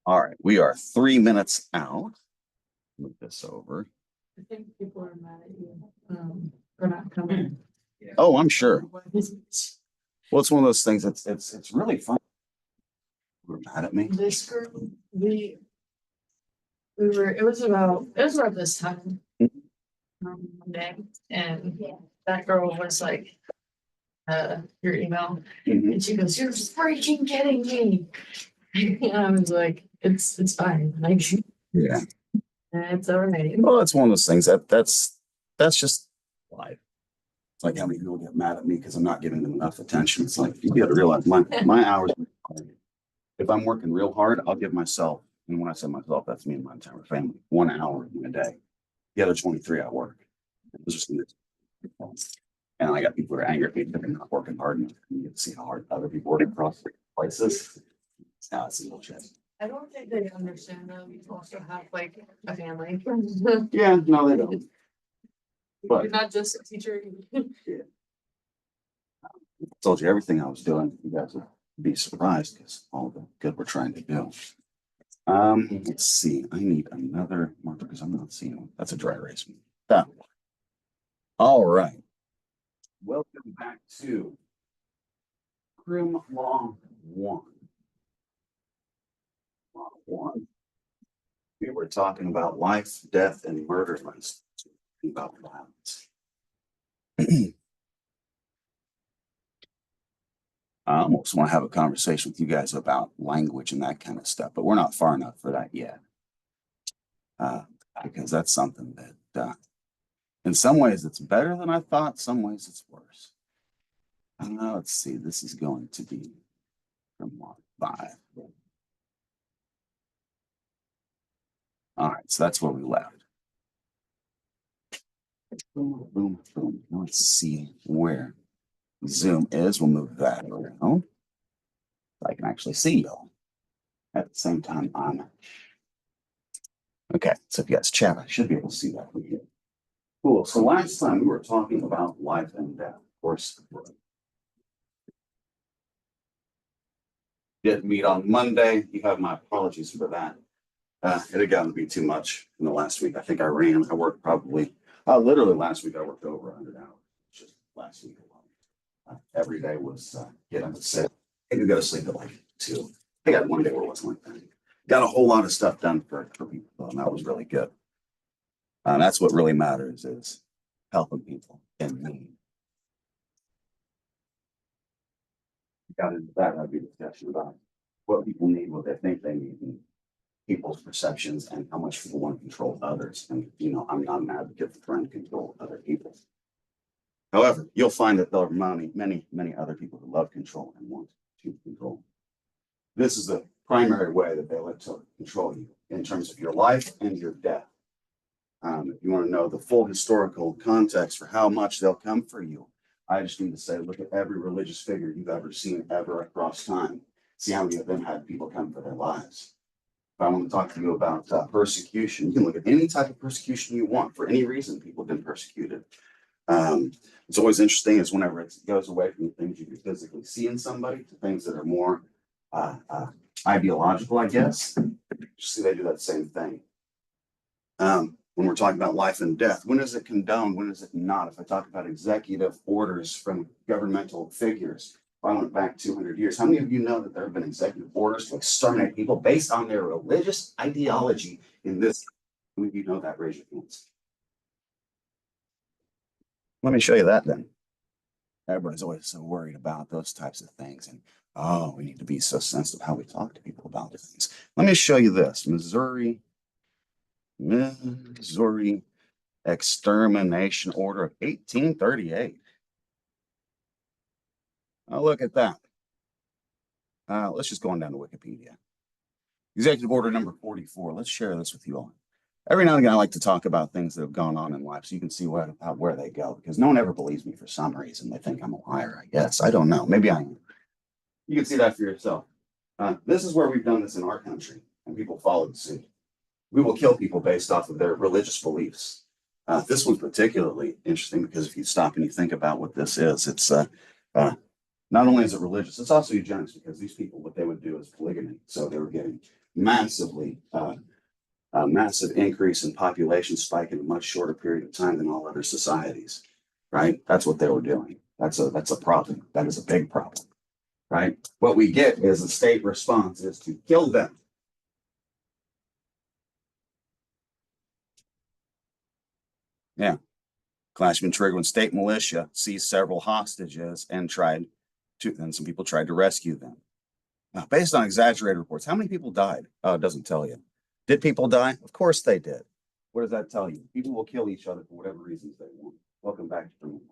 All right, we are 3 minutes out. Move this over. I think people are mad at you, for not coming. Oh, I'm sure. What is it? Well, it's one of those things. It's really fun. We're mad at me. This girl, it was about this time. Monday, and that girl was like, your email, Mhm. and she goes, "You're freaking kidding me." And I was like, it's fine, like, Yeah. it's all right. Well, it's one of those things that's just life. It's like how many people get mad at me because I'm not giving them enough attention. It's like you got to realize my hours. If I'm working real hard, I'll give myself, and when I say myself, that's me and my entire family, 1 hour in a day. The other 23 I work. It's just, and I got people who are angry at me that they're not working hard enough. You get to see how hard other people work across places. Now it's a little shit. I don't think they understand though, you also have like a family. Yeah, no, they don't. But You're not just a teacher. I told you everything I was doing. You guys would be surprised because all the good we're trying to do. Let's see. I need another marker because I'm not seeing one. That's a dry erase. That one. All right. Welcome back to Crim Law 1. Law 1. We were talking about life, death, and murder last about violence. I almost want to have a conversation with you guys about language and that kind of stuff, but we're not far enough for that yet. Because that's something that in some ways it's better than I thought, some ways it's worse. Let's see, this is going to be from Mark 5. All right, so that's where we left. Boom, boom, boom. Let's see where Zoom is. We'll move that around. So I can actually see y'all at the same time on. Okay, so if you guys chat, I should be able to see that from here. Cool. So last time we were talking about life and death. Of course, didn't meet on Monday. You have my apologies for that. It had gotten to be too much in the last week. I think I worked probably, literally last week I worked over 100 hours. Just last week alone. Every day was getting up at 6. I could go to sleep at like 2. I got one day where it wasn't like that. Got a whole lot of stuff done for people, and that was really good. And that's what really matters is helping people in need. Got into that, that'd be a discussion about what people need, what they think they need, and people's perceptions, and how much people want to control others. And I'm not an advocate for trying to control other people. However, you'll find that there are many other people who love control and want to control. This is the primary way that they like to control you in terms of your life and your death. If you want to know the full historical context for how much they'll come for you, I just need to say, look at every religious figure you've ever seen ever across time. See how many of them had people come for their lives. If I want to talk to you about persecution, you can look at any type of persecution you want. For any reason, people have been persecuted. It's always interesting is whenever it goes away from the things you can physically see in somebody to things that are more ideological, I guess. You see, they do that same thing. When we're talking about life and death, when is it condoned? When is it not? If I talk about executive orders from governmental figures, if I went back 200 years, how many of you know that there have been executive orders to exterminate people based on their religious ideology in this? How many of you know that? Raise your hands. Let me show you that then. Everybody's always so worried about those types of things. And we need to be so sensitive how we talk to people about things. Let me show you this. Missouri Extermination Order of 1838. Oh, look at that. Let's just go on down to Wikipedia. Executive Order number 44. Let's share this with you all. Every now and again, I like to talk about things that have gone on in life so you can see where they go, because no one ever believes me for some reason. They think I'm a liar, I guess. I don't know. Maybe I am. You can see that for yourself. This is where we've done this in our country, and people followed suit. We will kill people based off of their religious beliefs. This one's particularly interesting because if you stop and you think about what this is, it's not only is it religious, it's also eugenics, because these people, what they would do is polygamy. So they were getting massively, a massive increase in population spike in a much shorter period of time than all other societies, right? That's what they were doing. That's a problem. That is a big problem, right? What we get is a state response is to kill them. Yeah. Clashman triggered when state militia seized several hostages and then some people tried to rescue them. Now, based on exaggerated reports, how many people died? Oh, it doesn't tell you. Did people die? Of course they did. What does that tell you? People will kill each other for whatever reasons they want. Welcome back to Freeman.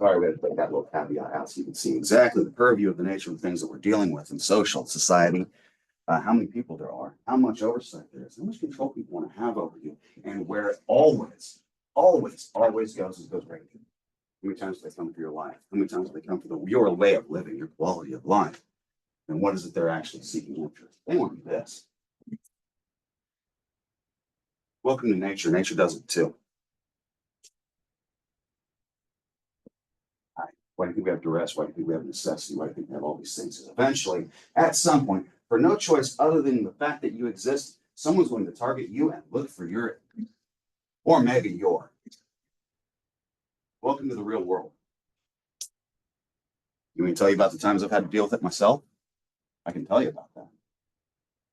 Sorry, we had to take that little caveat out so you can see exactly the purview of the nature of the things that we're dealing with in social society, how many people there are, how much oversight there is, how much control people want to have over you, and where it always goes right here. How many times do they come for your life? How many times do they come for your way of living, your quality of life? And what is it they're actually seeking after? They want this. Welcome to nature. Nature does it too. Why do you think we have duress? Why do you think we have necessity? Why do you think we have all these things? Eventually, at some point, for no choice other than the fact that you exist, someone's going to target you and look for your, or maybe your. Welcome to the real world. You want me to tell you about the times I've had to deal with it myself? I can tell you about that.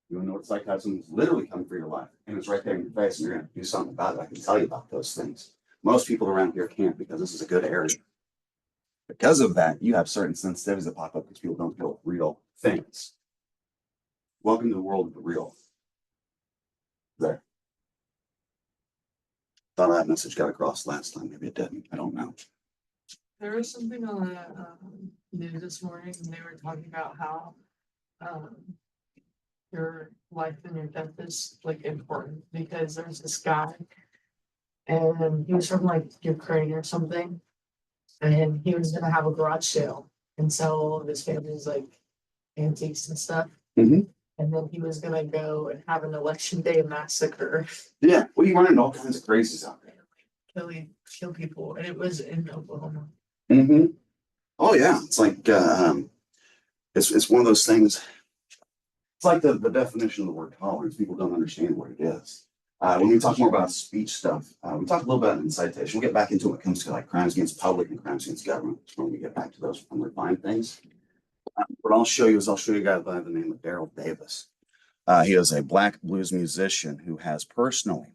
You want to know what it's like to have someone who's literally coming for your life and it's right there in your face and you're going to do something about it? I can tell you about those things. Most people around here can't because this is a good area. Because of that, you have certain sensitivities that pop up because people don't deal with real things. Welcome to the world of the real. There. Thought that message got across last time. Maybe it didn't. I don't know. There was something on the news this morning, and they were talking about how your life and your death is like important because there's this guy, and he was from like Ukraine or something, and he was gonna have a garage sale and sell all of his family's like antiques and stuff. Mhm. And then he was gonna go and have an election day massacre, Yeah. Well, you run into all kinds of crazies out there. kill people, and it was in Oklahoma. Mm-hmm. Oh yeah. It's like it's one of those things. It's like the definition of the word tolerance. People don't understand what it is. When we talk more about speech stuff, we talk a little bit about incitation. We'll get back into it when it comes to like crimes against public and crimes against government when we get back to those unrefined things. What I'll show you is I'll show you a guy by the name of Daryl Davis. He is a black blues musician who has personally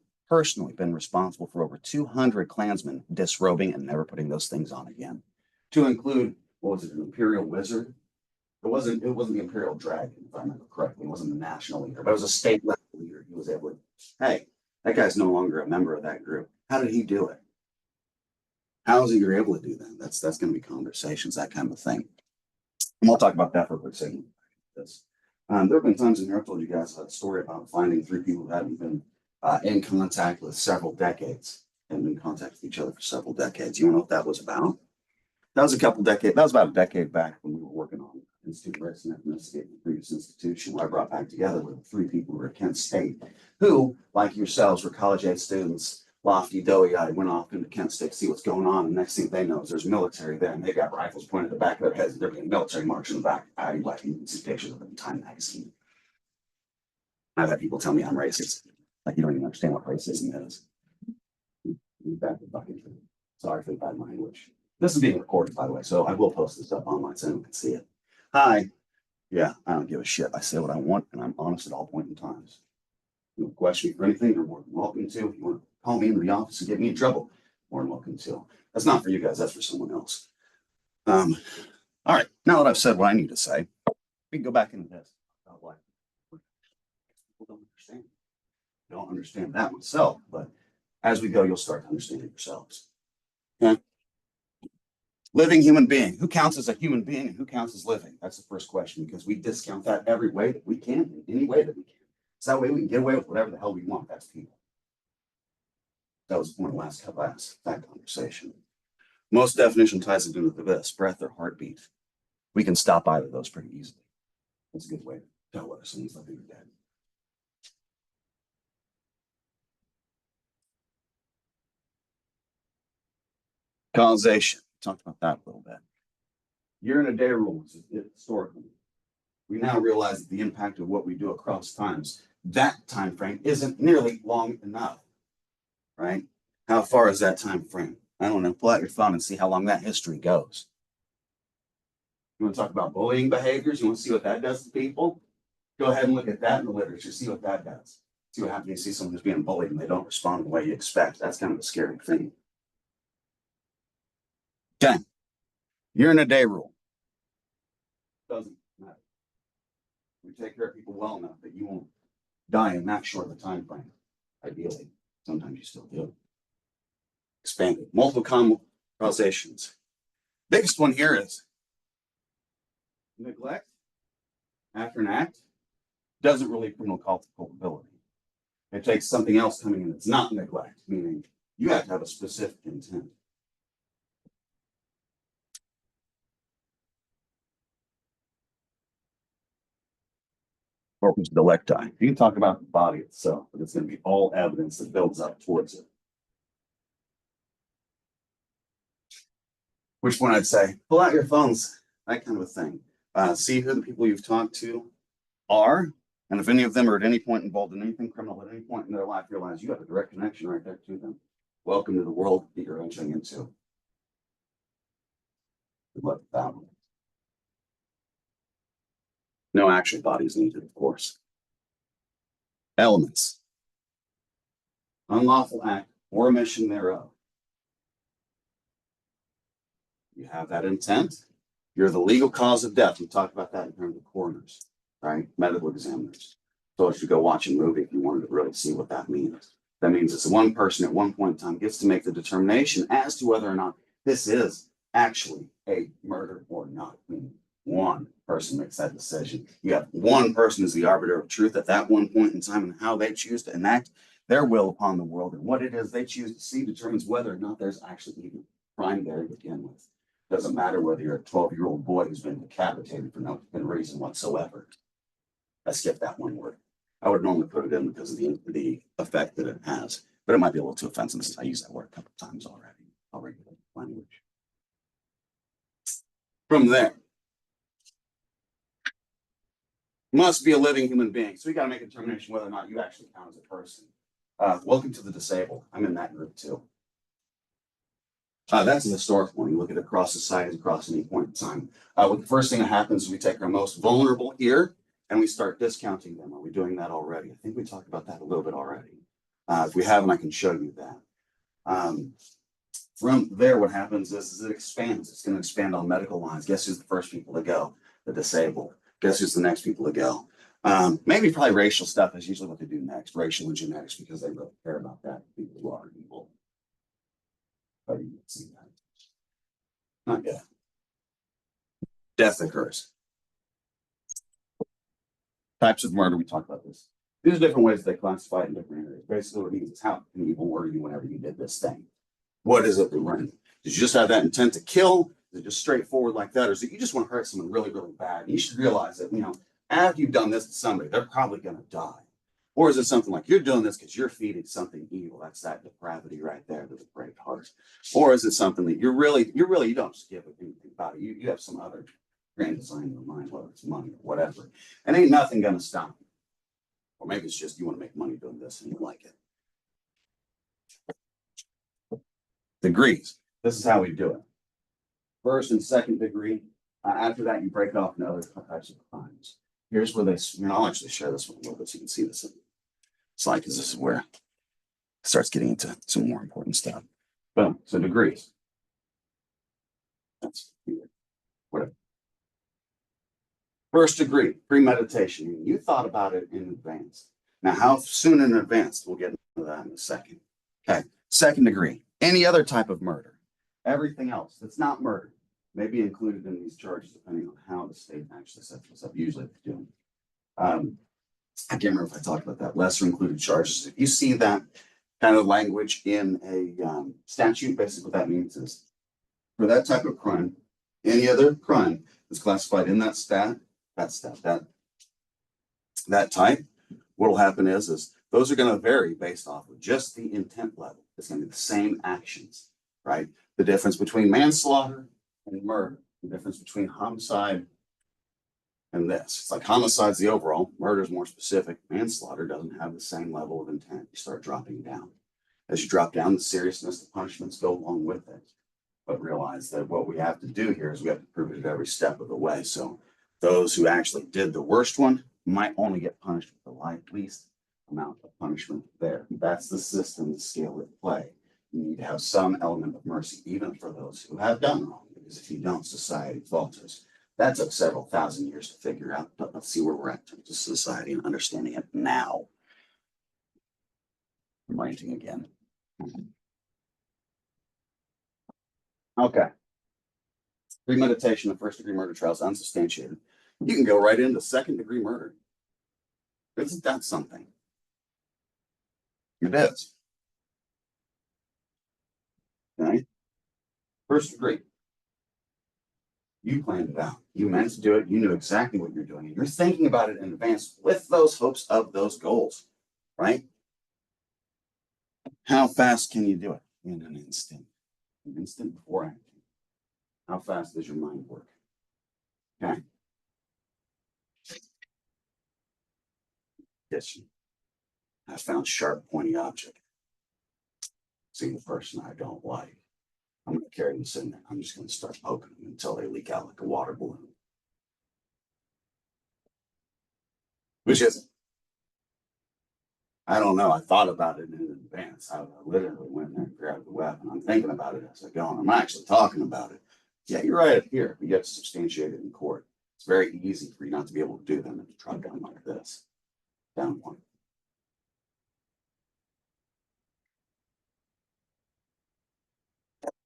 been responsible for over 200 Klansmen disrobing and never putting those things on again. To include, what was it, an Imperial Wizard? It wasn't the Imperial Dragon, if I remember correctly. It wasn't the national leader, but it was a state level leader. He was able to, hey, that guy's no longer a member of that group. How did he do it? How is he able to do that? That's going to be conversations, that kind of thing. And we'll talk about that for a quick second. There have been times in here I've told you guys a story about finding three people who hadn't been in contact with several decades, and been in contact with each other for several decades. You want to know what that was about? That was about a decade back when we were working on Institute Race and Ethnicity at the previous institution, where I brought back together with three people who were at Kent State, who, like yourselves, were college-age students, lofty, doughy-eyed, went off into Kent State to see what's going on, and next thing they know is there's military there, and they got rifles pointed at the back of their heads, and they're being military march in the back. You can see pictures of them in Time magazine. I've had people tell me I'm racist. Like, you don't even understand what racism is. Sorry for the bad language. This is being recorded, by the way, so I will post this up online so anyone can see it. Hi. Yeah, I don't give a shit. I say what I want, and I'm honest at all point in times. You want to question me for anything, you're more than welcome to. If you want to call me into the office and get me in trouble, more than welcome to. That's not for you guys, that's for someone else. All right, now that I've said what I need to say, we can go back into this. Why people don't understand. I don't understand that myself, but as we go, you'll start to understand it yourselves. Okay? Living human being. Who counts as a human being and who counts as living? That's the first question, because we discount that every way that we can, in any way that we can. So that way we can get away with whatever the hell we want. That's people. That was the point of that conversation. Most definition ties it into this: breath or heartbeat. We can stop either of those pretty easily. That's a good way to tell whether someone's living or dead. Causation. Talked about that a little bit. Year in a day rule is historically we now realize that the impact of what we do across times, that time frame isn't nearly long enough, right? How far is that time frame? I don't know. Pull out your phone and see how long that history goes. You want to talk about bullying behaviors? You want to see what that does to people? Go ahead and look at that in the literature. See what that does. See what happens when you see someone who's being bullied and they don't respond the way you expect. That's kind of a scary thing. Okay. You're in a day rule. Doesn't matter. We take care of people well enough that you won't die in that short of a time frame. Ideally. Sometimes you still do. Expanded. Multiple causations. Biggest one here is neglect after an act doesn't really criminal culpability. It takes something else coming in. It's not neglect, meaning you have to have a specific intent. Corpus delicti. You can talk about the body itself, but it's going to be all evidence that builds up towards it. Which one I'd say? Pull out your phones, that kind of a thing. See who the people you've talked to are, and if any of them are at any point involved in anything criminal at any point in their life, realize you have a direct connection right there to them. Welcome to the world that you're entering into. Good luck with that one. No actual bodies needed, of course. Elements. Unlawful act or omission thereof. You have that intent. You're the legal cause of death. We talked about that in terms of coroners, right? Medical examiners. So you should go watch a movie if you wanted to really see what that means. That means it's one person at one point in time gets to make the determination as to whether or not this is actually a murder or not. I mean, one person makes that decision. You have one person as the arbiter of truth at that one point in time, and how they choose to enact their will upon the world and what it is they choose to see determines whether or not there's actually even crime there to begin with. Doesn't matter whether you're a 12-year-old boy who's been decapitated for no reason whatsoever. I skipped that one word. I would normally put it in because of the effect that it has, but it might be a little too offensive since I used that word a couple of times already. Language. From there, must be a living human being. So we got to make a determination whether or not you actually count as a person. Welcome to the disabled. I'm in that group too. That's an historic one. You look at it across societies, across any point in time. The first thing that happens is we take our most vulnerable here and we start discounting them. Are we doing that already? I think we talked about that a little bit already. If we haven't, I can show you that. From there, what happens is it expands. It's going to expand on medical lines. Guess who's the first people to go? The disabled. Guess who's the next people to go? Maybe probably racial stuff is usually what they do next, racial and genetics, because they really care about that. People who are evil. But you can see that. Not yet. Death occurs. Types of murder, we talked about this. These are different ways they classify it in different areas. Basically, what it means is how can evil murder you whenever you did this thing? What is it that running? Did you just have that intent to kill? Is it just straightforward like that? Or is it you just want to hurt someone really, really bad? And you should realize that, after you've done this to somebody, they're probably going to die. Or is it something like you're doing this because you're feeding something evil? That's that depravity right there, the depraved heart. Or is it something that you don't just give anything about it? You have some other grand design in your mind, whether it's money or whatever. And ain't nothing going to stop you. Or maybe it's just you want to make money doing this and you like it. Degrees. This is how we do it. First and second degree. After that, you break off into other types of crimes. Here's where I'll actually share this one a little bit so you can see this slide, because this is where it starts getting into some more important stuff. Boom. So degrees. That's whatever. First degree, premeditation. You thought about it in advance. Now, how soon in advance? We'll get into that in a second. Okay. Second degree. Any other type of murder. Everything else that's not murder may be included in these charges, depending on how the state actually sets this up. Usually they do. I can't remember if I talked about that. Lesser included charges. If you see that kind of language in a statute, basically what that means is for that type of crime, any other crime that's classified in that type, what will happen is those are going to vary based off of just the intent level. It's going to be the same actions, right? The difference between manslaughter and murder, the difference between homicide and this. It's like homicide's the overall, murder is more specific, manslaughter doesn't have the same level of intent. You start dropping down. As you drop down, the seriousness, the punishments go along with it. But realize that what we have to do here is we have to prove it at every step of the way. So those who actually did the worst one might only get punished with the least amount of punishment there. That's the system, the scale at play. You need to have some element of mercy, even for those who have done wrong, because if you don't, society falters. That took several thousand years to figure out, but let's see where we're at in terms of society and understanding it now. I'm ranting again. Okay. Premeditation of first-degree murder trials unsubstantiated. You can go right into second-degree murder. Isn't that something? It is. Okay. First degree. You planned it out. You meant to do it. You knew exactly what you're doing. And you're thinking about it in advance with those hopes of those goals, right? How fast can you do it? In an instant. An instant before acting. How fast does your mind work? Okay. Yes. I found sharp, pointy object. See the person I don't like. I'm going to carry them in there. I'm just going to start poking them until they leak out like a water balloon. Which is, I don't know. I thought about it in advance. I literally went there and grabbed the weapon. I'm thinking about it as I go, and I'm actually talking about it. Yeah, you're right up here. You have to substantiate it in court. It's very easy for you not to be able to do them if you try down like this. Down one.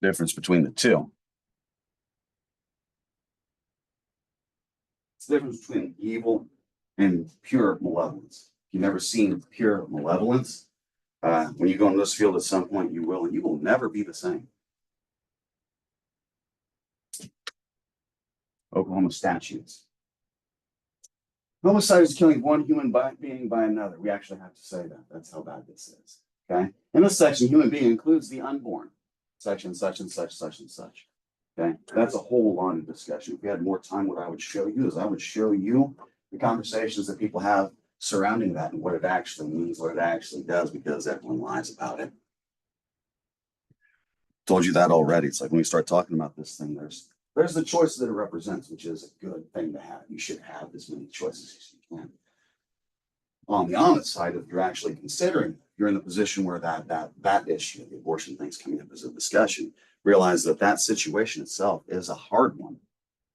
Difference between the two. It's the difference between evil and pure malevolence. If you've never seen pure malevolence, when you go in this field at some point, you will, and you will never be the same. Oklahoma statutes. Homicide is killing one human being by another. We actually have to say that. That's how bad this is. Okay. In this section, human being includes the unborn. Section such and such, such and such. Okay. That's a whole lot of discussion. If we had more time, what I would show you is I would show you the conversations that people have surrounding that and what it actually means, what it actually does, because everyone lies about it. Told you that already. It's like when we start talking about this thing, there's the choices that it represents, which is a good thing to have. You should have as many choices as you can. On the honest side, if you're actually considering, you're in the position where that issue, the abortion thing's coming up as a discussion, realize that that situation itself is a hard one,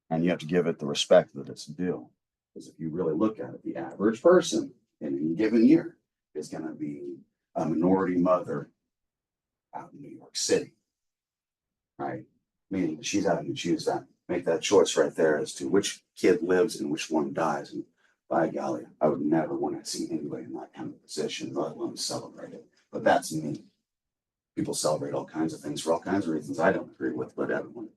and you have to give it the respect that it's due. Because if you really look at it, the average person in any given year is going to be a minority mother out in New York City, right? Meaning that she's having to choose that, make that choice right there as to which kid lives and which one dies. And by golly, I would never want to see anybody in that kind of position, let alone celebrate it. But that's me. People celebrate all kinds of things for all kinds of reasons I don't agree with, but everyone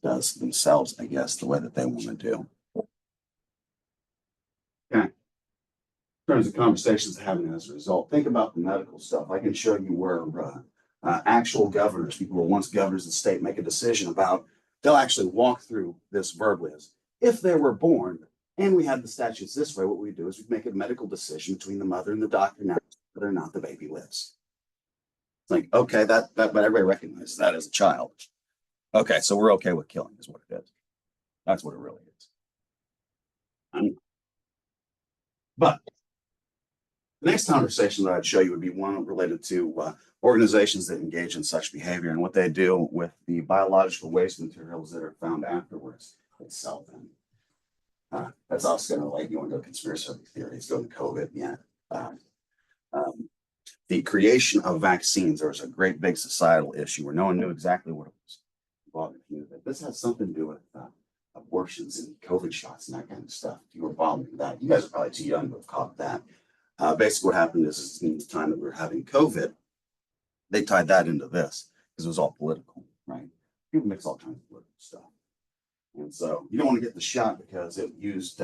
does themselves, I guess, the way that they want to do. Okay. In terms of conversations having as a result, think about the medical stuff. I can show you where actual governors, people who were once governors of the state, make a decision about, they'll actually walk through this verbally as if they were born and we had the statutes this way, what we do is we make a medical decision between the mother and the doctor now whether or not the baby lives. It's like, okay, but everybody recognizes that as a child. Okay, so we're okay with killing is what it is. That's what it really is. But the next conversation that I'd show you would be one related to organizations that engage in such behavior and what they do with the biological waste materials that are found afterwards. They sell them. That's also going to like you into conspiracy theories, go to COVID. Yeah. The creation of vaccines, there was a great big societal issue where no one knew exactly what it was. This has something to do with abortions and COVID shots and that kind of stuff. If you were following that, you guys are probably too young to have caught that. Basically, what happened is in the time that we were having COVID, they tied that into this because it was all political, right? People mix all kinds of political stuff. And so you don't want to get the shot because it used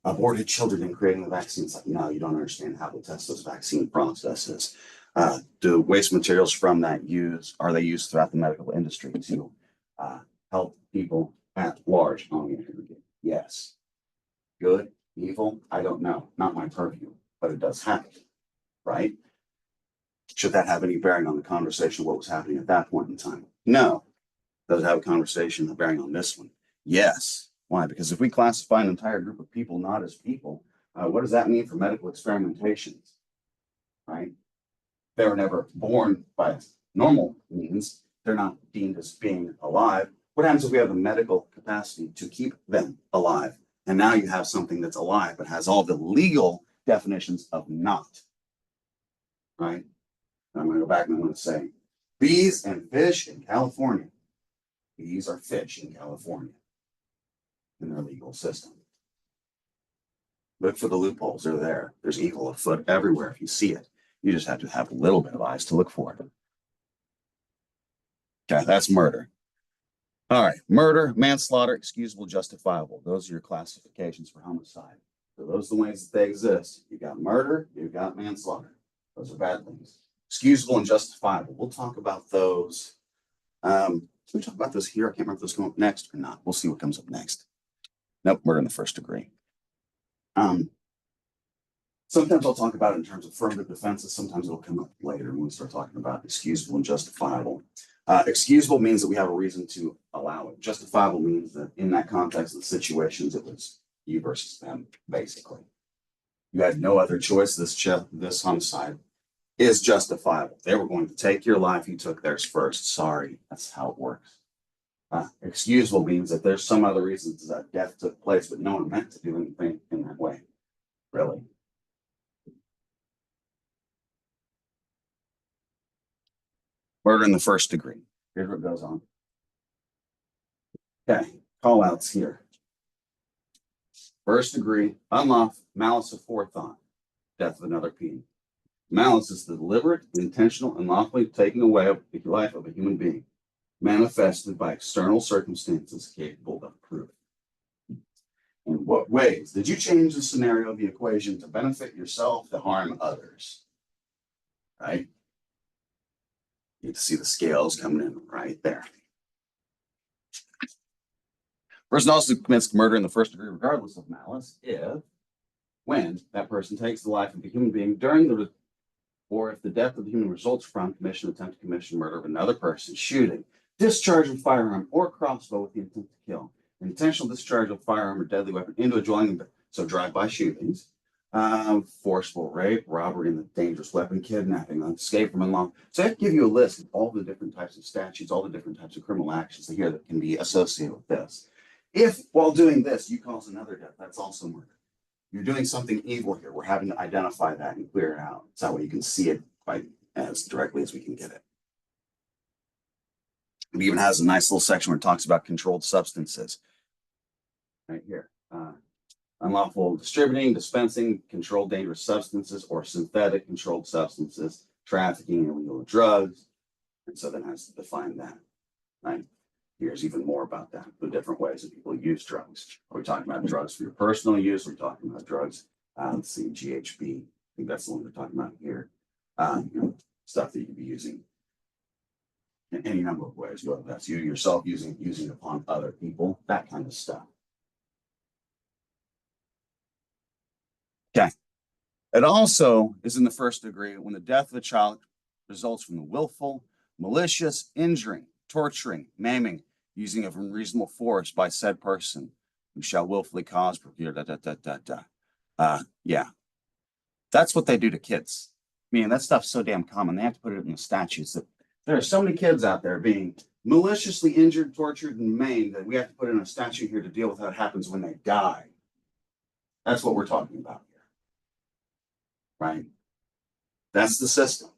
aborted children in creating the vaccine. It's like, no, you don't understand how to test those vaccine processes. Do waste materials from that are they used throughout the medical industry to help people at large on the aggregate? Yes. Good, evil, I don't know, not my purview, but it does happen, right? Should that have any bearing on the conversation of what was happening at that point in time? No. Does it have a conversation bearing on this one? Yes. Why? Because if we classify an entire group of people not as people, what does that mean for medical experimentations? Right? They were never born by normal means. They're not deemed as being alive. What happens if we have the medical capacity to keep them alive? And now you have something that's alive, but has all the legal definitions of not. Right? And I'm going to go back and I'm going to say bees and fish in California. Bees are fish in California in their legal system. Look for the loopholes. They're there. There's evil afoot everywhere if you see it. You just have to have a little bit of eyes to look for it. Okay, that's murder. All right, murder, manslaughter, excusable, justifiable. Those are your classifications for homicide. So those are the ways that they exist. You've got murder, you've got manslaughter. Those are bad things. Excusable and justifiable. We'll talk about those. Can we talk about those here? I can't remember if those come up next or not. We'll see what comes up next. Nope, murder in the first degree. Sometimes I'll talk about it in terms of affirmative defenses. Sometimes it'll come up later when we start talking about excusable and justifiable. Excusable means that we have a reason to allow it. Justifiable means that in that context of the situations, it was you versus them, basically. You had no other choice. This homicide is justifiable. They were going to take your life. You took theirs first. Sorry, that's how it works. Excusable means that there's some other reasons that death took place, but no one meant to do anything in that way. Really. Murder in the first degree. Here's what goes on. Okay, call outs here. First degree, unlawful, malice aforethought, death of another being. Malice is the deliberate, intentional, and lawfully taking away of the life of a human being, manifested by external circumstances capable of proof. In what ways did you change the scenario of the equation to benefit yourself, to harm others? Right? You get to see the scales coming in right there. Person also commits murder in the first degree, regardless of malice, when that person takes the life of a human being or if the death of the human results from commission, attempt to commission murder of another person, shooting, discharge of firearm or crossbow with the intent to kill, intentional discharge of firearm or deadly weapon into a dwelling, so drive-by shootings, forceful rape, robbery in the dangerous weapon, kidnapping, escape from unlawful. So I have to give you a list of all the different types of statutes, all the different types of criminal actions here that can be associated with this. If while doing this, you cause another death, that's also murder. You're doing something evil here. We're having to identify that and clear it out. So that way you can see it quite as directly as we can get it. It even has a nice little section where it talks about controlled substances. Right here. Unlawful distributing, dispensing, controlled dangerous substances or synthetic controlled substances, trafficking illegal drugs. And so then has to define that. Right. Here's even more about that, the different ways that people use drugs. Are we talking about drugs for your personal use? Are we talking about drugs? Let's see, GHB. I think that's the one we're talking about here. Stuff that you could be using in any number of ways, whether that's you yourself using upon other people, that kind of stuff. Okay. It also is in the first degree when the death of a child results from the willful, malicious injuring, torturing, maiming, using of unreasonable force by said person who shall willfully cause, procure, yeah. That's what they do to kids. I mean, that stuff's so damn common. They have to put it in the statutes that there are so many kids out there being maliciously injured, tortured, and maimed that we have to put in a statute here to deal with what happens when they die. That's what we're talking about here. Right? That's the system.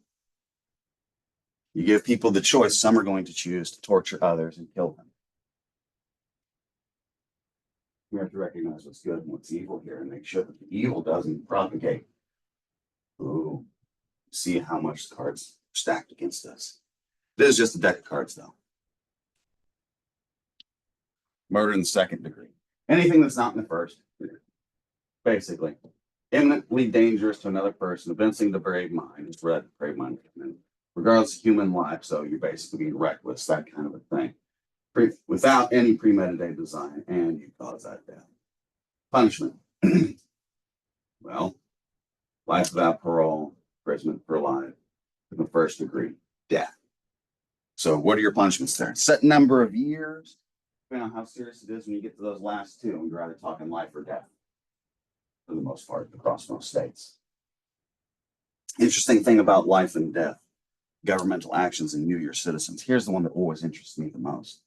You give people the choice. Some are going to choose to torture others and kill them. We have to recognize what's good and what's evil here and make sure that the evil doesn't propagate. Ooh, see how much the cards are stacked against us. This is just a deck of cards, though. Murder in the second degree. Anything that's not in the first, basically. Imminently dangerous to another person, evincing the brave mind. It's red, brave mind. Regardless of human life, so you're basically being reckless, that kind of a thing. Without any premeditated design, and you cause that death. Punishment. Well, life without parole, imprisonment for life, in the first degree, death. So what are your punishments there? Set number of years, depending on how serious it is when you get to those last two, and you're either talking life or death for the most part across most states. Interesting thing about life and death, governmental actions and New Year citizens. Here's the one that always interests me the most.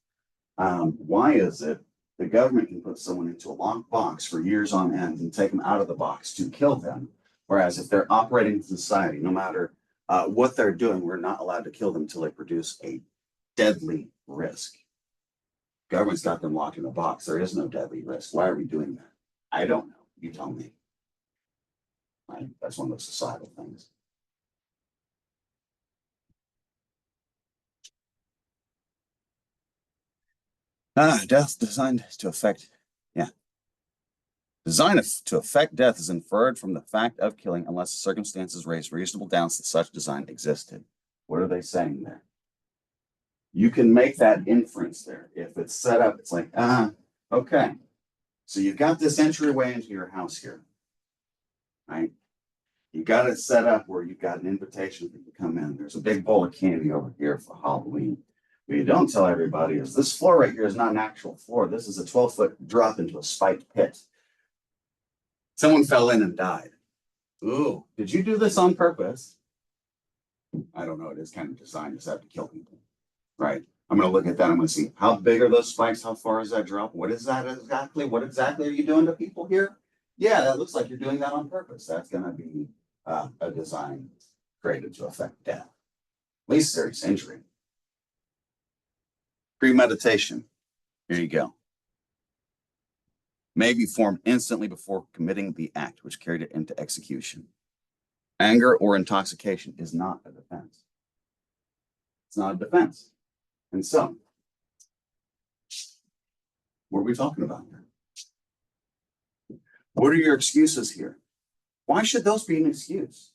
Why is it the government can put someone into a locked box for years on end and take them out of the box to kill them? Whereas if they're operating in society, no matter what they're doing, we're not allowed to kill them until they produce a deadly risk. Government's got them locked in a box. There is no deadly risk. Why are we doing that? I don't know. You tell me. Right? That's one of those societal things. Death designed to affect, Design to affect death is inferred from the fact of killing unless circumstances raise reasonable doubts that such design existed. What are they saying there? You can make that inference there. If it's set up, it's like, okay. So you've got this entryway into your house here, right? You got it set up where you've got an invitation for you to come in. There's a big bowl of candy over here for Halloween. What you don't tell everybody is this floor right here is not an actual floor. This is a 12-foot drop into a spiked pit. Someone fell in and died. Ooh, did you do this on purpose? I don't know. It is kind of designed to set to kill people, right? I'm going to look at that. I'm going to see how big are those spikes? How far is that drop? What is that exactly? What exactly are you doing to people here? Yeah, that looks like you're doing that on purpose. That's going to be a design created to affect death, at least serious injury. Premeditation. Here you go. May be formed instantly before committing the act which carried it into execution. Anger or intoxication is not a defense. It's not a defense. And so, what are we talking about here? What are your excuses here? Why should those be an excuse?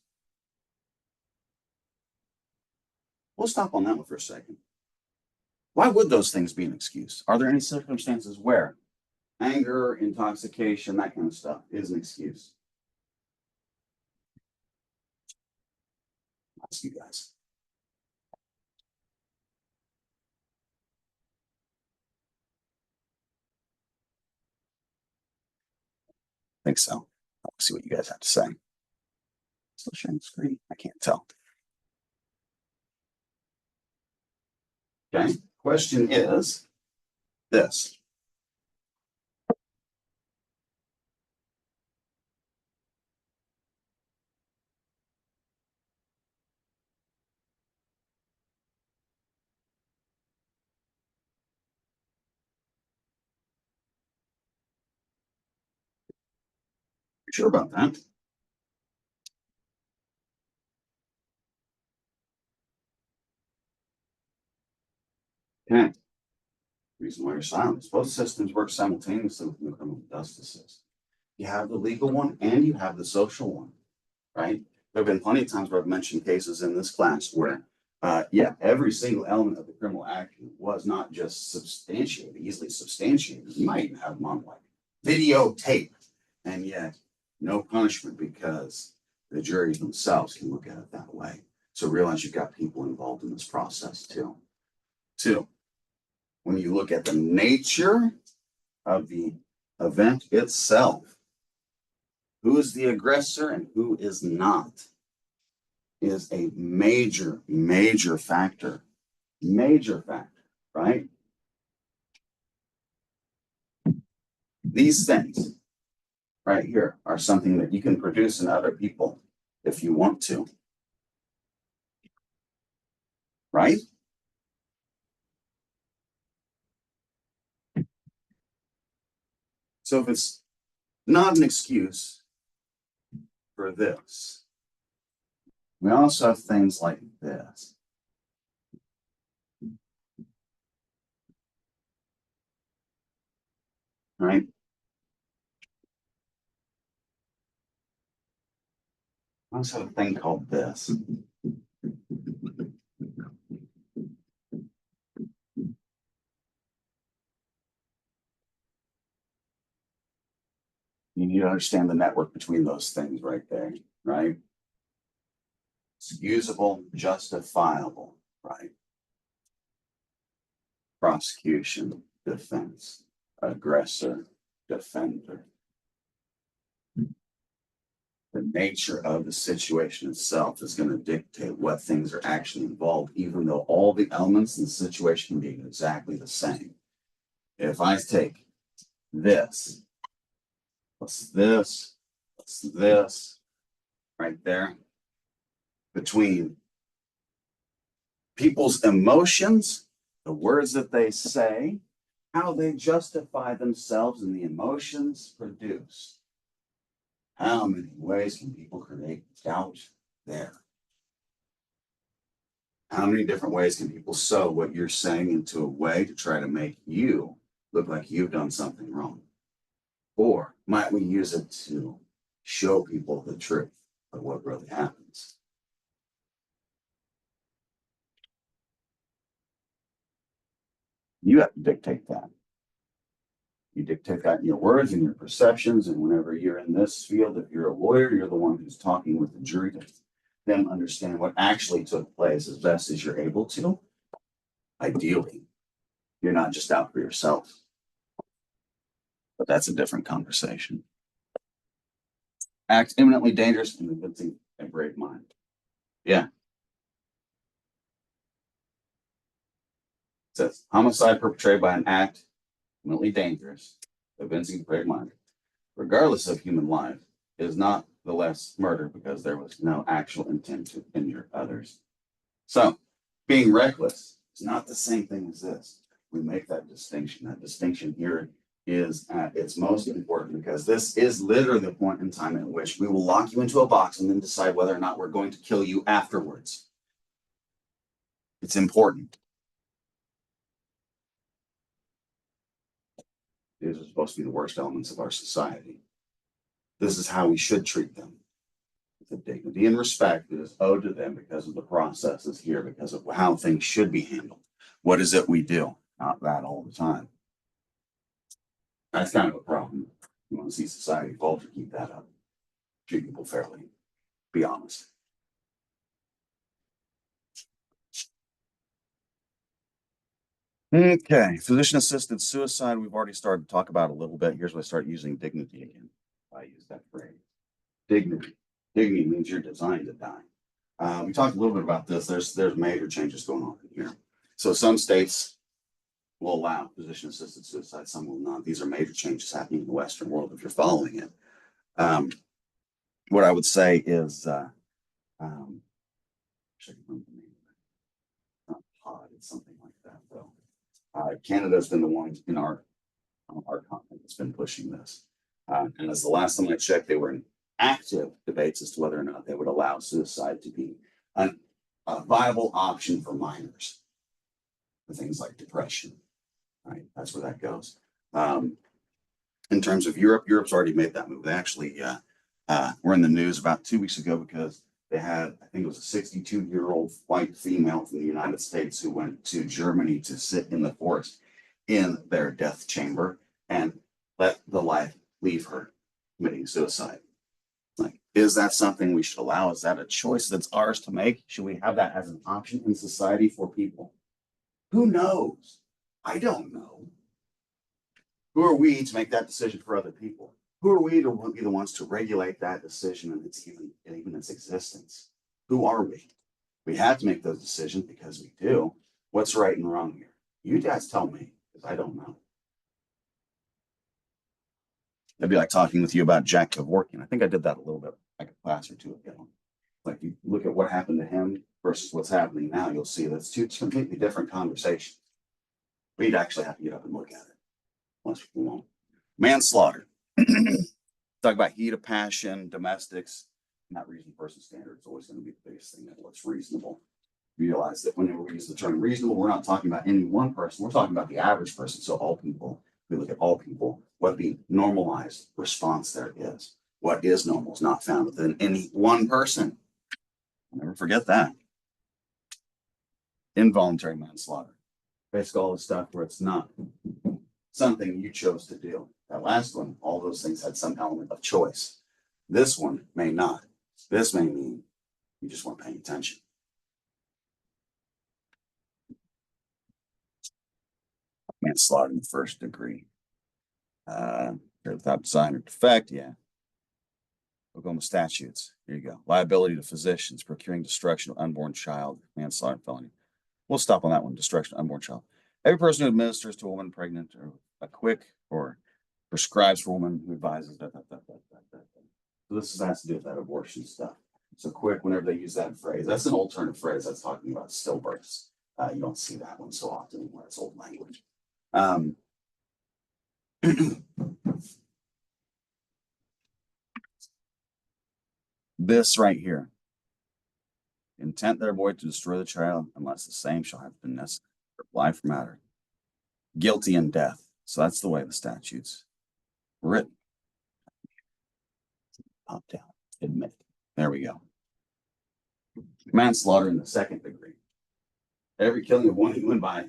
We'll stop on that one for a second. Why would those things be an excuse? Are there any circumstances where anger, intoxication, that kind of stuff is an excuse? I'll ask you guys. I think so. I'll see what you guys have to say. Still sharing the screen? I can't tell. Okay. Question is this. You sure about that? Okay. Reason why you're silent. Both systems work simultaneously within the criminal justice system. You have the legal one and you have the social one, right? There have been plenty of times where I've mentioned cases in this class where, every single element of the criminal action was not just substantiated, easily substantiated. You might even have them on like videotape, and yet no punishment because the jury themselves can look at it that way. So realize you've got people involved in this process too. Two, when you look at the nature of the event itself, who is the aggressor and who is not, is a major, major factor. Major factor, right? These things right here are something that you can produce in other people if you want to, right? So if it's not an excuse for this, we also have things like this. Right? I also have a thing called this. You need to understand the network between those things right there, right? It's usable, justifiable, right? Prosecution, defense, aggressor, defender. The nature of the situation itself is going to dictate what things are actually involved, even though all the elements in the situation can be exactly the same. If I take this, plus this, right there, between people's emotions, the words that they say, how they justify themselves, and the emotions produced. How many ways can people create doubt there? How many different ways can people sew what you're saying into a way to try to make you look like you've done something wrong? Or might we use it to show people the truth of what really happens? You have to dictate that. You dictate that in your words and your perceptions. And whenever you're in this field, if you're a lawyer, you're the one who's talking with the jury to them understand what actually took place as best as you're able to. Ideally, you're not just out for yourself. But that's a different conversation. Act imminently dangerous and convincing a brave mind. Yeah. It says homicide perpetrated by an act imminently dangerous, convincing a brave mind, regardless of human life, is not the less murder because there was no actual intent to injure others. So, being reckless is not the same thing as this. We make that distinction. That distinction here is at its most important because this is literally the point in time in which we will lock you into a box and then decide whether or not we're going to kill you afterwards. It's important. These are supposed to be the worst elements of our society. This is how we should treat them. The dignity and respect that is owed to them because of the processes here, because of how things should be handled. What is it we do? Not that all the time. That's kind of a problem. You want to see society falter, keep that up. Treat people fairly. Be honest. Okay, physician-assisted suicide, we've already started to talk about a little bit. Here's where I start using dignity again. I use that phrase. Dignity. Dignity means you're designed to die. We talked a little bit about this. There's major changes going on in here. So some states will allow physician-assisted suicide, some will not. These are major changes happening in the Western world if you're following it. What I would say is, not pod, it's something like that though. Canada's been the one in our continent that's been pushing this. And as the last time I checked, they were in active debates as to whether or not they would allow suicide to be a viable option for minors for things like depression. Right, that's where that goes. In terms of Europe, Europe's already made that move. They actually were in the news about 2 weeks ago because they had, I think it was a 62-year-old white female from the United States who went to Germany to sit in the forest in their death chamber and let the life leave her, committing suicide. Like, is that something we should allow? Is that a choice that's ours to make? Should we have that as an option in society for people? Who knows? I don't know. Who are we to make that decision for other people? Who are we to be the ones to regulate that decision and even its existence? Who are we? We have to make those decisions because we do. What's right and wrong here? You guys tell me, because I don't know. It'd be like talking with you about Jack Kevorkian. I think I did that a little bit like a class or two ago. Like you look at what happened to him versus what's happening now, you'll see that's two completely different conversations. We'd actually have to get up and look at it. Most people won't. Manslaughter. Talk about heat of passion, domestics, not reasonable person standard. It's always going to be the biggest thing that what's reasonable. Realize that whenever we use the term reasonable, we're not talking about any one person. We're talking about the average person. So all people, we look at all people, what the normalized response there is. What is normal is not found within any one person. I'll never forget that. Involuntary manslaughter. Basically all the stuff where it's not something you chose to do. That last one, all those things had some element of choice. This one may not. This may mean you just weren't paying attention. Manslaughter in the first degree. Without design or defect, yeah. Oklahoma statutes. Here you go. Liability to physicians, procuring destruction of unborn child, manslaughter felony. We'll stop on that one. Destruction of unborn child. Every person who administers to a woman pregnant or a quick or prescribes for a woman who advises. So this has to do with that abortion stuff. So quick, whenever they use that phrase, that's an alternative phrase that's talking about stillbirths. You don't see that one so often anymore. It's old language. This right here. Intent thereby to destroy the child unless the same shall have been necessary for life or matter. Guilty in death. So that's the way the statute's written. Up, down, admit. There we go. Manslaughter in the second degree. Every killing of one human by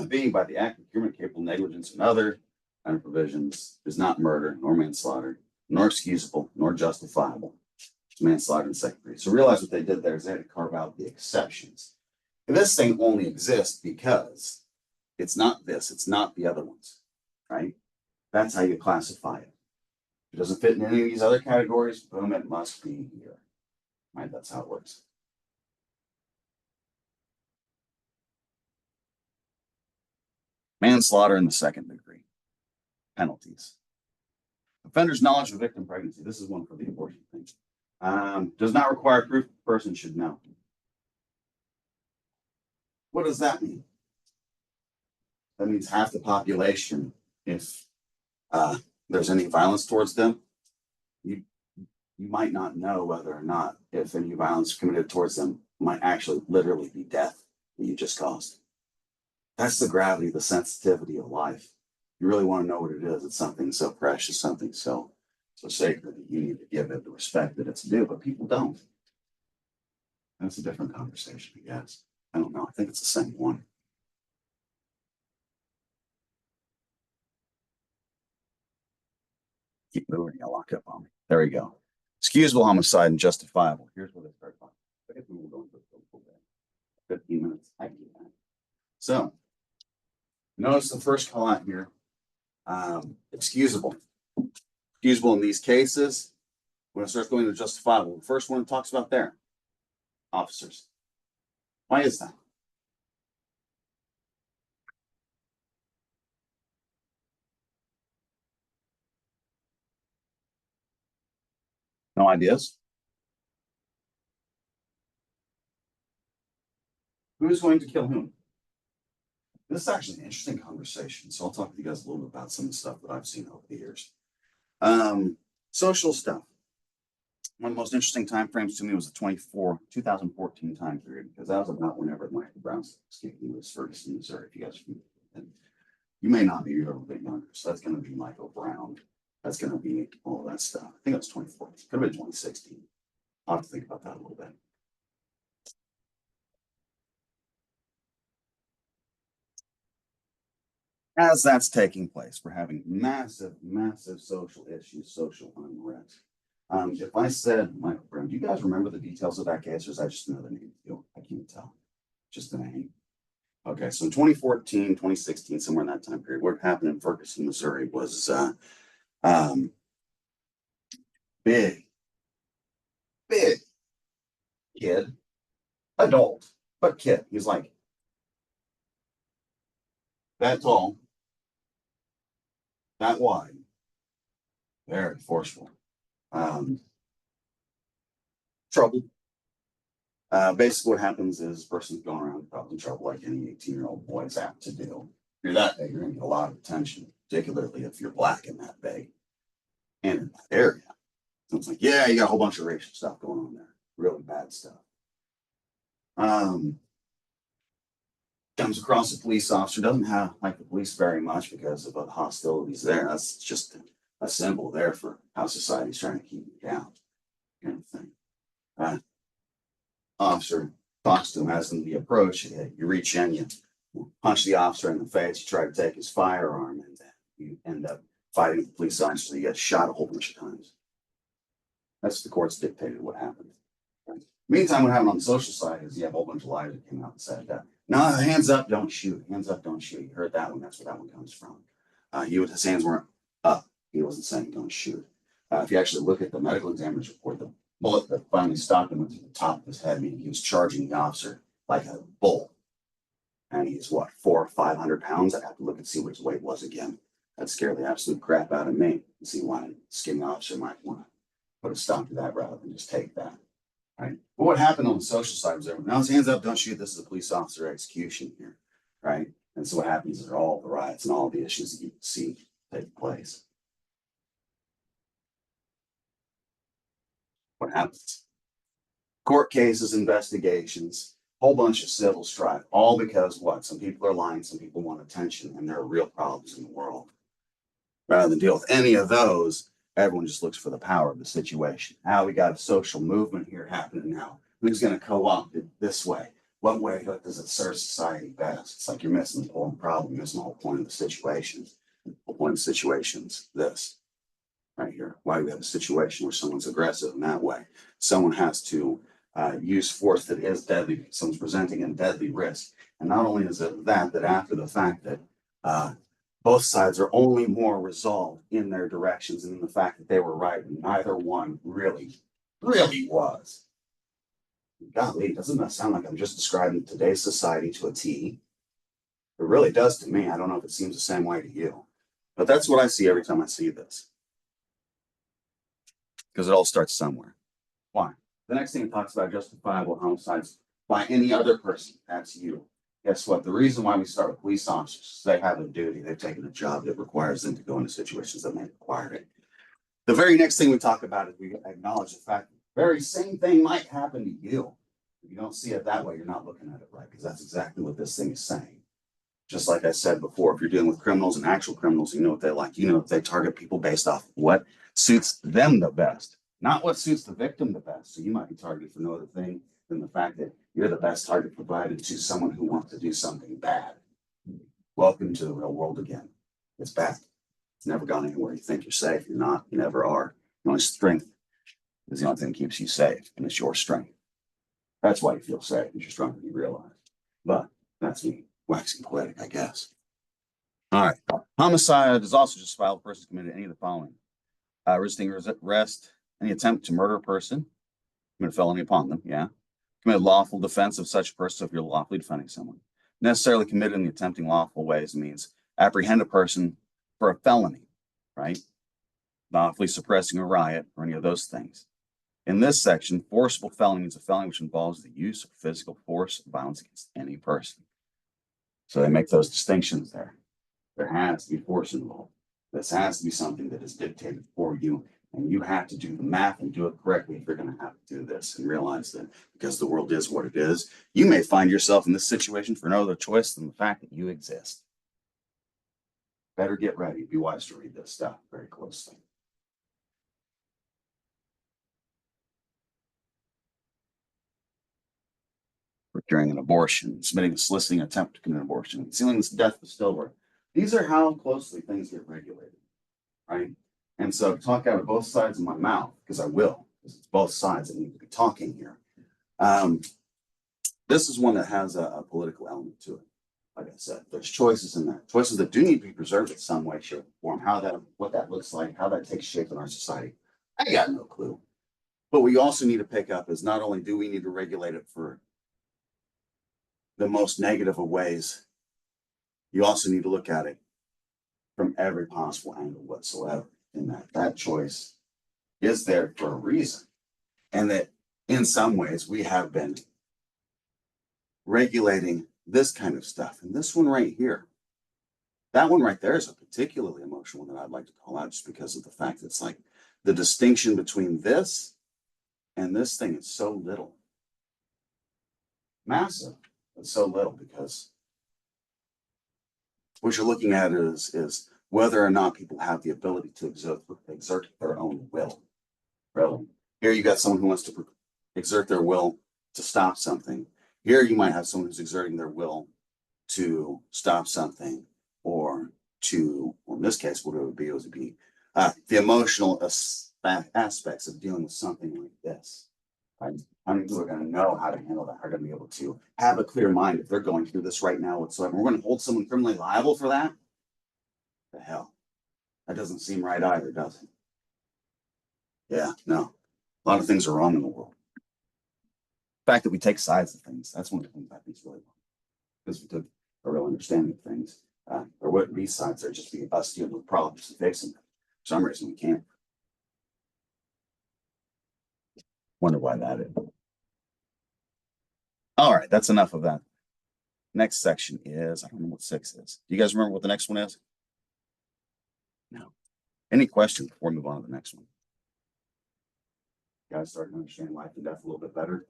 being by the act of procurement, capable negligence, and other kind of provisions is not murder, nor manslaughter, nor excusable, nor justifiable. It's manslaughter in the second degree. So realize what they did there is they had to carve out the exceptions. And this thing only exists because it's not this, it's not the other ones, right? That's how you classify it. If it doesn't fit in any of these other categories, boom, it must be here. Right? That's how it works. Manslaughter in the second degree. Penalties. Offender's knowledge of victim pregnancy. This is one for the abortion thing. Does not require proof the person should know. What does that mean? That means half the population, if there's any violence towards them, you might not know whether or not if any violence committed towards them might actually literally be death that you just caused. That's the gravity, the sensitivity of life. You really want to know what it is. It's something so precious, something so sacred that you need to give it the respect that it's due, but people don't. That's a different conversation, I guess. I don't know. I think it's the same one. Keep moving, you'll lock up on me. There we go. Excusable homicide and justifiable. Here's where they start talking. I guess we will go into 15 minutes. I can do that. So notice the first call out here. Excusable. Excusable in these cases. When it starts going to justifiable, the first one it talks about there. Officers. Why is that? No ideas? Who's going to kill whom? This is actually an interesting conversation. So I'll talk to you guys a little bit about some of the stuff that I've seen over the years. Social stuff. One of the most interesting time frames to me was the 2014 time period, because that was about whenever Michael Brown escaped Lewis Ferguson, Missouri. If you guys remember, you may not be, you're a little bit younger. So that's going to be Michael Brown. That's going to be all that stuff. I think it was 2014. Could have been 2016. I'll have to think about that a little bit. As that's taking place, we're having massive, massive social issues, social unrest. If I said Michael Brown, do you guys remember the details of that case, or is that just another name? I can't tell. Just a name. Okay, so in 2014, 2016, somewhere in that time period, what happened in Ferguson, Missouri was big kid, adult, but kid. He's like that tall, that wide, very forceful. Trouble. Basically, what happens is person's going around causing trouble like any 18-year-old boy is apt to do. If you're that big, you're going to get a lot of attention, particularly if you're black and that big and in that area. So it's like, yeah, you got a whole bunch of racial stuff going on there, really bad stuff. Comes across a police officer, doesn't have like the police very much because of the hostilities there. That's just a symbol there for how society's trying to keep you down, kind of thing. Officer talks to him, has him the approach. You reach in, you punch the officer in the face, you try to take his firearm, and then you end up fighting with police officers, you get shot a whole bunch of times. That's the courts dictated what happened. Right? Meantime, what happened on the social side is you have a whole bunch of liars that came out and said, no, hands up, don't shoot. Hands up, don't shoot. You heard that one. That's where that one comes from. His hands weren't up. He wasn't saying don't shoot. If you actually look at the medical examiner's report, the bullet that finally stopped him went to the top of his head, meaning he was charging the officer like a bull. And he's what, 400 or 500 pounds? I'd have to look and see what his weight was again. That'd scare the absolute crap out of me and see why a skinny officer might want to put a stop to that rather than just take that. Right. But what happened on the social side was everyone, now his hands up, don't shoot. This is a police officer execution here. Right. And so what happens is all the riots and all the issues that you see take place. What happens? Court cases, investigations, whole bunch of civil strife, all because what? Some people are lying, some people want attention, and there are real problems in the world. Rather than deal with any of those, everyone just looks for the power of the situation. How we got a social movement here happening now. Who's going to co-opt it this way? What way does it serve society best? It's like you're missing the whole problem, you're missing the whole point of the situation. The whole point of the situation's this right here. Why do we have a situation where someone's aggressive in that way? Someone has to use force that is deadly. Someone's presenting a deadly risk. And not only is it that after the fact that both sides are only more resolved in their directions and in the fact that they were right, and neither one really was. Golly, doesn't that sound like I'm just describing today's society to a T? It really does to me. I don't know if it seems the same way to you, but that's what I see every time I see this. Because it all starts somewhere. Why? The next thing it talks about justifiable homicides by any other person. That's you. Guess what? The reason why we start with police officers is they have a duty. They've taken a job that requires them to go into situations that may require it. The very next thing we talk about is we acknowledge the fact that the very same thing might happen to you. If you don't see it that way, you're not looking at it right, because that's exactly what this thing is saying. Just like I said before, if you're dealing with criminals and actual criminals, you know what they like. You know if they target people based off what suits them the best, not what suits the victim the best. So you might be targeted for no other thing than the fact that you're the best target provided to someone who wants to do something bad. Welcome to the real world again. It's bad. It's never gone anywhere. You think you're safe. You're not. You never are. The only strength is the only thing that keeps you safe, and it's your strength. That's why you feel safe, because you're stronger than you realize. But that's me waxing poetic, I guess. All right. Homicide is also just filed. A person committed any of the following: resisting arrest, any attempt to murder a person, commit a felony upon them, yeah. Commit lawful defense of such a person, so if you're lawfully defending someone. Necessarily committed in the attempting lawful ways means apprehend a person for a felony, right? Lawfully suppressing a riot or any of those things. In this section, forcible felony means a felony which involves the use of physical force or violence against any person. So they make those distinctions there. There has to be force involved. This has to be something that is dictated for you, and you have to do the math and do it correctly if you're going to have to do this, and realize that because the world is what it is, you may find yourself in this situation for no other choice than the fact that you exist. Better get ready. Be wise to read this stuff very closely. Procuring an abortion, submitting a soliciting attempt to commit an abortion, concealing the death of a stillbirth. These are how closely things get regulated, right? And so talk out of both sides of my mouth, because I will, because it's both sides that need to be talking here. This is one that has a political element to it. Like I said, there's choices in there, choices that do need to be preserved in some way, shape, or form. What that looks like, how that takes shape in our society, I got no clue. But we also need to pick up is not only do we need to regulate it for the most negative of ways, you also need to look at it from every possible angle whatsoever. And that choice is there for a reason. And that in some ways we have been regulating this kind of stuff. And this one right here, that one right there is a particularly emotional one that I'd like to call out, just because of the fact that it's like the distinction between this and this thing is so little. Massive, but so little, because what you're looking at is whether or not people have the ability to exert their own will. Relevant. Here you got someone who wants to exert their will to stop something. Here you might have someone who's exerting their will to stop something or to, well, in this case, what it would be the emotional aspects of dealing with something like this. Right? How many people are going to know how to handle that? Are going to be able to have a clear mind if they're going through this right now whatsoever? We're going to hold someone criminally liable for that? The hell, that doesn't seem right either, does it? Yeah, no. A lot of things are wrong in the world. The fact that we take sides of things, that's one of the things I think is really wrong. Because we took a real understanding of things. There wouldn't be sides, there'd just be us dealing with problems and fixing them. For some reason, we can't. Wonder why that is. All right, that's enough of that. Next section is, I don't know what 6 is. Do you guys remember what the next one is? No. Any questions before we move on to the next one? You guys starting to understand life and death a little bit better?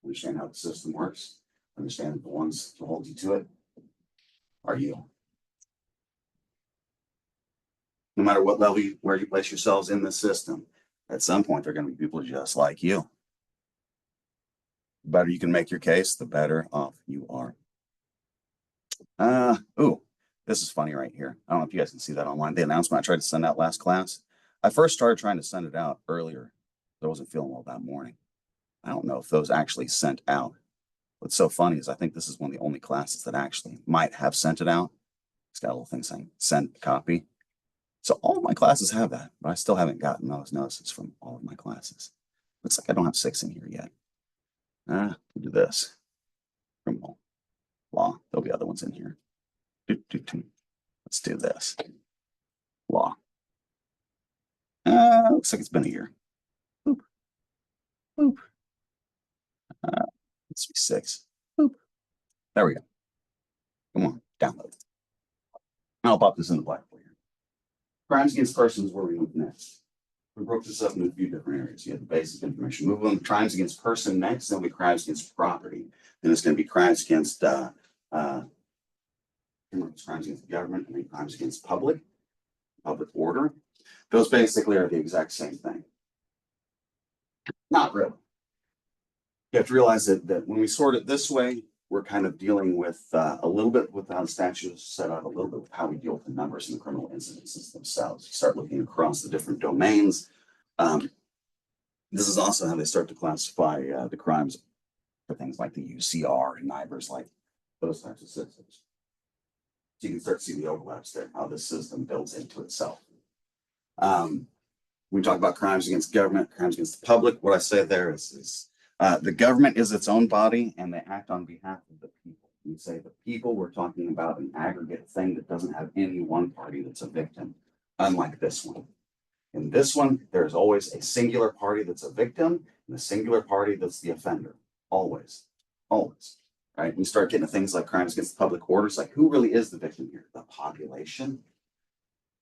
Understand how the system works? Understand the ones to hold you to it? Are you? No matter what level where you place yourselves in the system, at some point, there are going to be people just like you. The better you can make your case, the better off you are. Ooh, this is funny right here. I don't know if you guys can see that online. The announcement I tried to send out last class. I first started trying to send it out earlier. I wasn't feeling well that morning. I don't know if those actually sent out. What's so funny is I think this is one of the only classes that actually might have sent it out. It's got a little thing saying send copy. So all of my classes have that, but I still haven't gotten those notices from all of my classes. Looks like I don't have 6 in here yet. We'll do this. Criminal law. There'll be other ones in here. Let's do this. Law. Looks like it's been a year. Boop. Boop. Let's be 6. Boop. There we go. Come on, download. I'll pop this in the black for you. Crimes against persons where we move next. We broke this up into a few different areas. You have the basic information. Move on to crimes against person next, then we crimes against property. Then it's going to be crimes against crimes against the government, and then crimes against public order. Those basically are the exact same thing. Not really. You have to realize that when we sort it this way, we're kind of dealing with a little bit with how the statute is set up, a little bit with how we deal with the numbers and the criminal incidences themselves. You start looking across the different domains. This is also how they start to classify the crimes for things like the UCR and NIBRs, like those types of systems. So you can start to see the overlaps there, how this system builds into itself. We talk about crimes against government, crimes against the public. What I say there is the government is its own body and they act on behalf of the people. We say the people, we're talking about an aggregate thing that doesn't have any one party that's a victim, unlike this one. In this one, there's always a singular party that's a victim and a singular party that's the offender. Always. Right? We start getting to things like crimes against the public order. It's like, who really is the victim here? The population,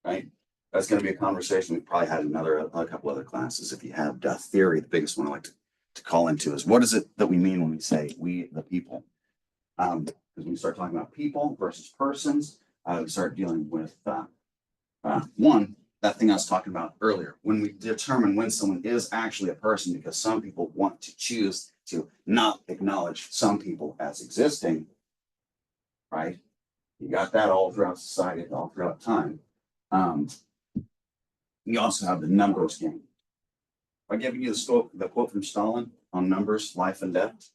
right? That's going to be a conversation. We've probably had a couple other classes. If you have death theory, the biggest one I like to call into is what is it that we mean when we say we the people? Because when we start talking about people versus persons, we start dealing with one, that thing I was talking about earlier. When we determine when someone is actually a person, because some people want to choose to not acknowledge some people as existing, right? You got that all throughout society, all throughout time. You also have the numbers game. By giving you the quote from Stalin on numbers, life and death,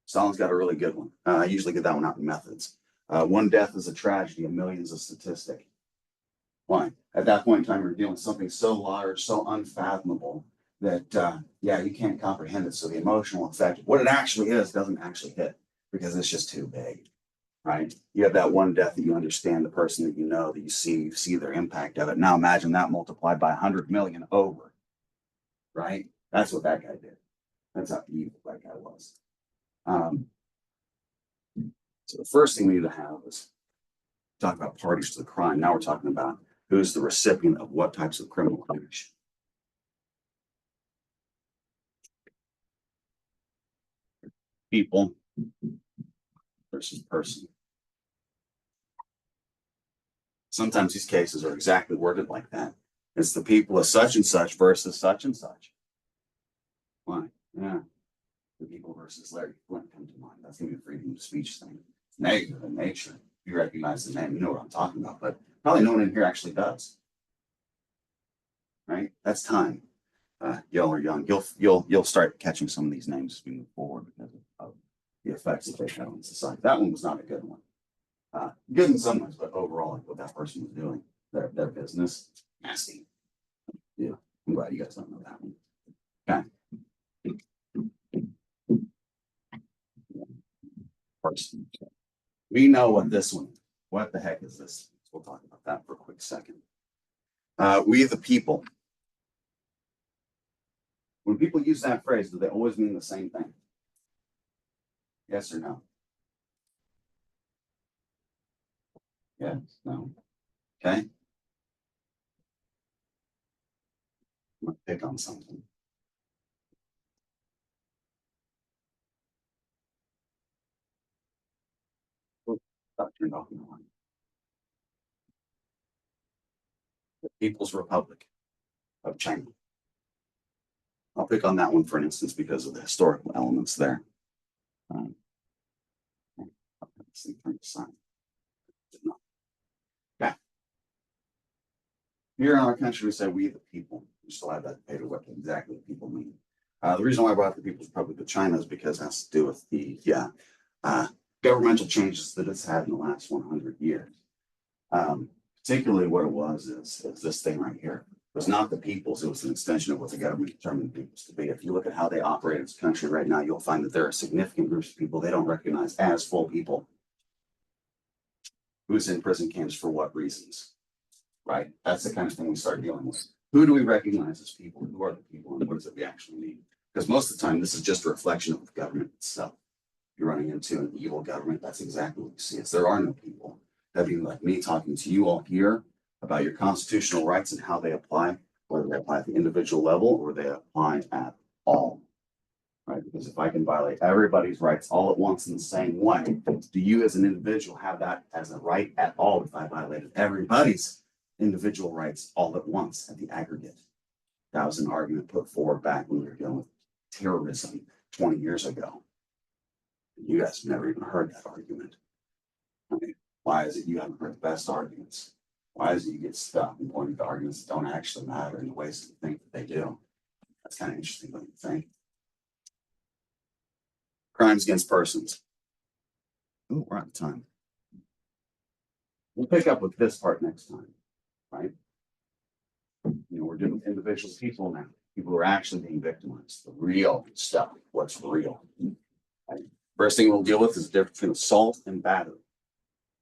Stalin's got a really good one. I usually get that one out in methods. One death is a tragedy, a million's a statistic. Why? At that point in time, you're dealing with something so large, so unfathomable that, you can't comprehend it. So the emotional effect, what it actually is, doesn't actually hit because it's just too big, right? You have that one death that you understand, the person that you know, that you see their impact of it. Now imagine that multiplied by 100 million over, right? That's what that guy did. That's how evil that guy was. So the first thing we need to have is talk about parties to the crime. Now we're talking about who's the recipient of what types of criminal action. People versus person. Sometimes these cases are exactly worded like that. It's the people of such and such versus such and such. Why? Yeah. The people versus Larry Flint come to mind. That's going to be a freedom of speech thing. It's negative in nature. If you recognize the name, you know what I'm talking about. But Probably no one in here actually does. Right? That's time. Y'all are young. You'll start catching some of these names as we move forward because of the effects that they have on society. That one was not a good one. Good in some ways, but overall, like what that person was doing, their business, nasty. Yeah, I'm glad you guys don't know that one. Okay. Person. We know what this one. What the heck is this? We'll talk about that for a quick second. We the people. When people use that phrase, do they always mean the same thing? Yes or no? Yes, no. Okay. I'm gonna pick on something. That turned off my line. The People's Republic of China. I'll pick on that one for an instance because of the historical elements there. Um, yeah. Here in our country, we say we the people. We still have that debate of what exactly people mean. The reason why I brought up the People's Republic of China is because it has to do with the governmental changes that it's had in the last 100 years. Particularly what it was is this thing right here. It was not the people's, it was an extension of what the government determined the people's to be. If you look at how they operate in this country right now, you'll find that there are significant groups of people they don't recognize as full people. Who's in prison camps for what reasons? Right? That's the kind of thing we start dealing with. Who do we recognize as people? Who are the people and what is it we actually need? Because most of the time, this is just a reflection of the government itself. You're running into an evil government. That's exactly what you see. Is there are no people. That'd be like me talking to you all here about your constitutional rights and how they apply, whether they apply at the individual level or they apply at all. Right? Because if I can violate everybody's rights all at once in the same way, do you as an individual have that as a right at all if I violated everybody's individual rights all at once at the aggregate? That was an argument put forward back when we were dealing with terrorism 20 years ago. You guys have never even heard that argument. I mean, why is it you haven't heard the best arguments? Why is it you get stuck and pointing to arguments that don't actually matter in the ways that you think that they do? That's kind of interesting, don't you think? Crimes against persons. Ooh, we're out of time. We'll pick up with this part next time, right? We're dealing with individual people now. People who are actually being victimized. The real stuff. What's real? Right? First thing we'll deal with is the difference between assault and battery.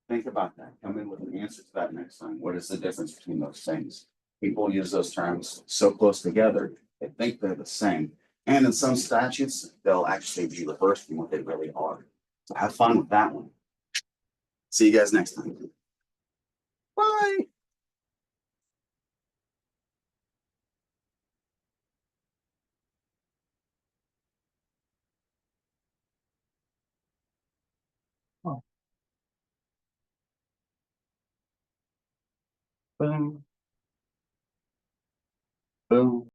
Think about that. Come in with an answer to that next time. What is the difference between those things? People use those terms so close together, they think they're the same. And in some statutes, they'll actually be reversed from what they really are. So have fun with that one. See you guys next time. Bye. Oh. Boom. Boom.